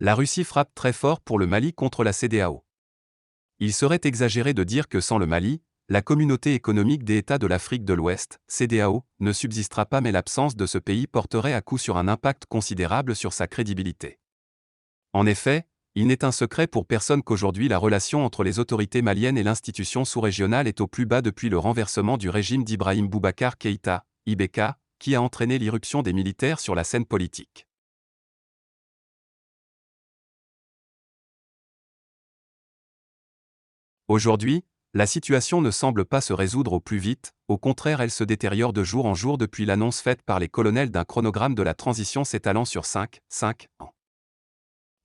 La Russie frappe très fort pour le Mali contre la CEDEAO. Il serait exagéré de dire que sans le Mali, la Communauté économique des États de l'Afrique de l'Ouest, CEDEAO, ne subsistera pas, mais l'absence de ce pays porterait à coup sûr un impact considérable sur sa crédibilité. En effet, il n'est un secret pour personne qu'aujourd'hui la relation entre les autorités maliennes et l'institution sous-régionale est au plus bas depuis le renversement du régime d'Ibrahim Boubacar Keïta, IBK, qui a entraîné l'irruption des militaires sur la scène politique. Aujourd'hui, la situation ne semble pas se résoudre au plus vite, au contraire elle se détériore de jour en jour depuis l'annonce faite par les colonels d'un chronogramme de la transition s'étalant sur 5 ans.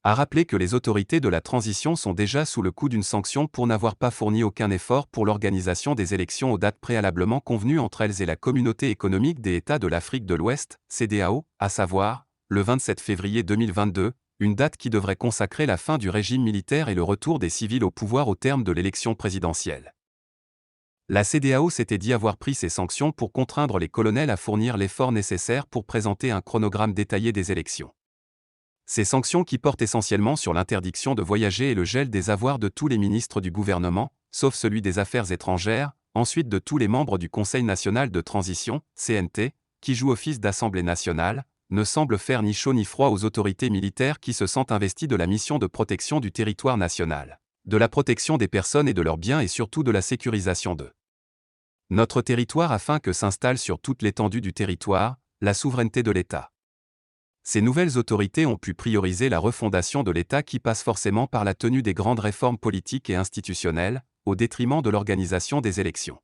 À rappeler que les autorités de la transition sont déjà sous le coup d'une sanction pour n'avoir pas fourni aucun effort pour l'organisation des élections aux dates préalablement convenues entre elles et la Communauté économique des États de l'Afrique de l'Ouest, CEDEAO, à savoir, le 27 février 2022, une date qui devrait consacrer la fin du régime militaire et le retour des civils au pouvoir au terme de l'élection présidentielle. La CEDEAO s'était dit avoir pris ces sanctions pour contraindre les colonels à fournir l'effort nécessaire pour présenter un chronogramme détaillé des élections. Ces sanctions qui portent essentiellement sur l'interdiction de voyager et le gel des avoirs de tous les ministres du gouvernement, sauf celui des Affaires étrangères, ensuite de tous les membres du Conseil national de transition, CNT, qui joue office d'Assemblée nationale, ne semblent faire ni chaud ni froid aux autorités militaires qui se sentent investies de la mission de protection du territoire national, de la protection des personnes et de leurs biens et surtout de la sécurisation de notre territoire afin que s'installe sur toute l'étendue du territoire, la souveraineté de l'État. Ces nouvelles autorités ont pu prioriser la refondation de l'État qui passe forcément par la tenue des grandes réformes politiques et institutionnelles, au détriment de l'organisation des élections.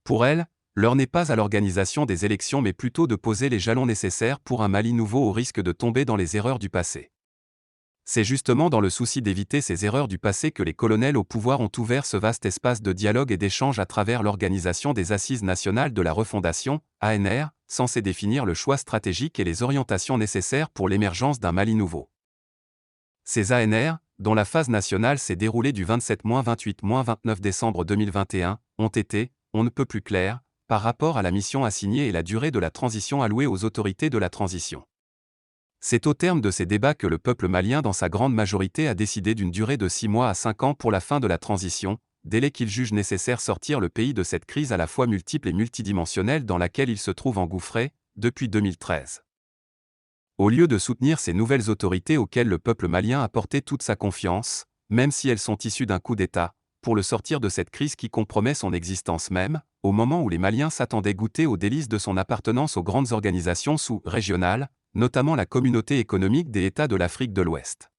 Pour elles, l'heure n'est pas à l'organisation des élections mais plutôt de poser les jalons nécessaires pour un Mali nouveau au risque de tomber dans les erreurs du passé. C'est justement dans le souci d'éviter ces erreurs du passé que les colonels au pouvoir ont ouvert ce vaste espace de dialogue et d'échange à travers l'organisation des Assises nationales de la refondation, ANR, censé définir le choix stratégique et les orientations nécessaires pour l'émergence d'un Mali nouveau. Ces ANR, dont la phase nationale s'est déroulée du 27-28-29 décembre 2021, ont été, on ne peut plus clairs, par rapport à la mission assignée et la durée de la transition allouée aux autorités de la transition. C'est au terme de ces débats que le peuple malien dans sa grande majorité a décidé d'une durée de 6 mois à 5 ans pour la fin de la transition, délai qu'il juge nécessaire sortir le pays de cette crise à la fois multiple et multidimensionnelle dans laquelle il se trouve engouffré, depuis 2013. Au lieu de soutenir ces nouvelles autorités auxquelles le peuple malien a porté toute sa confiance, même si elles sont issues d'un coup d'État, pour le sortir de cette crise qui compromet son existence même, au moment où les Maliens s'attendaient goûter aux délices de son appartenance aux grandes organisations sous-régionales, notamment la Communauté économique des États de l'Afrique de l'Ouest.